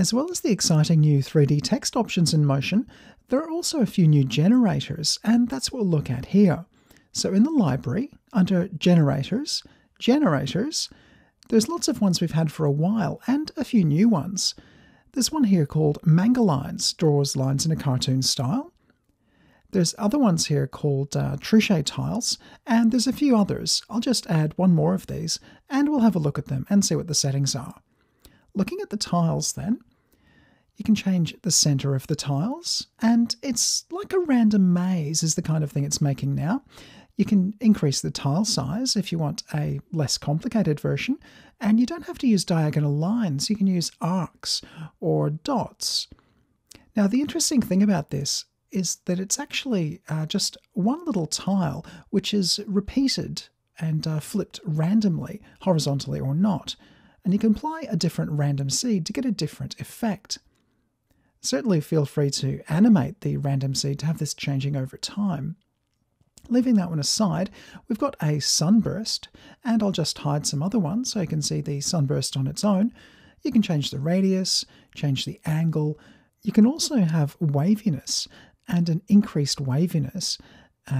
As well as the exciting new 3D text options in Motion, there are also a few new generators, and that's what we'll look at here. So in the library, under Generators, there's lots of ones we've had for a while, and a few new ones. There's one here called Manga Lines, draws lines in a cartoon style. There's other ones here called Truche Tiles, and there's a few others. I'll just add one more of these, and we'll have a look at them and see what the settings are. Looking at the tiles then, you can change the center of the tiles, and it's like a random maze is the kind of thing it's making now. You can increase the tile size if you want a less complicated version, and you don't have to use diagonal lines. You can use arcs or dots. Now, the interesting thing about this is that it's actually just one little tile which is repeated and flipped randomly, horizontally or not. And you can apply a different random seed to get a different effect. Certainly feel free to animate the random seed to have this changing over time. Leaving that one aside, we've got a sunburst, and I'll just hide some other ones so you can see the sunburst on its own. You can change the radius, change the angle. You can also have waviness, and an increased waviness.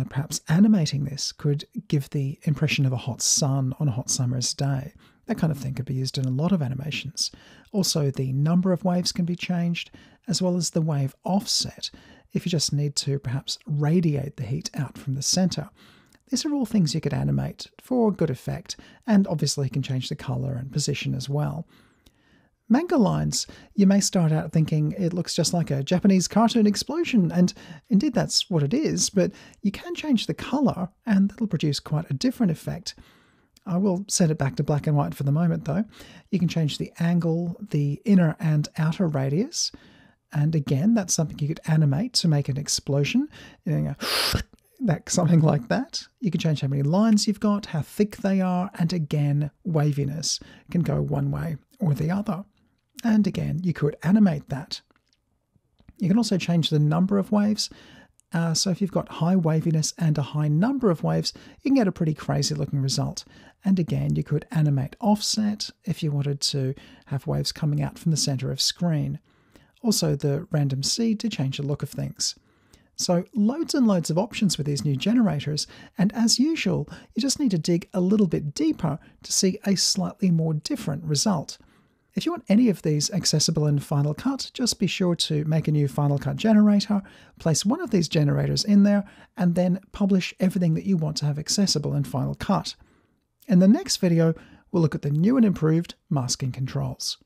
Perhaps animating this could give the impression of a hot sun on a hot summer's day. That kind of thing could be used in a lot of animations. Also, the number of waves can be changed, as well as the wave offset, if you just need to perhaps radiate the heat out from the center. These are all things you could animate for good effect, and obviously you can change the color and position as well. Manga lines, you may start out thinking it looks just like a Japanese cartoon explosion, and indeed that's what it is, but you can change the color, and that'll produce quite a different effect. I will set it back to black and white for the moment though. You can change the angle, the inner and outer radius, and again, that's something you could animate to make an explosion. Something like that. You can change how many lines you've got, how thick they are, and again, waviness can go one way or the other. And again, you could animate that. You can also change the number of waves. So if you've got high waviness and a high number of waves, you can get a pretty crazy looking result. And again, you could animate offset if you wanted to have waves coming out from the center of screen. Also the random seed to change the look of things. So loads and loads of options with these new generators, and as usual, you just need to dig a little bit deeper to see a slightly more different result. If you want any of these accessible in Final Cut, just be sure to make a new Final Cut generator, place one of these generators in there, and then publish everything that you want to have accessible in Final Cut. In the next video, we'll look at the new and improved masking controls.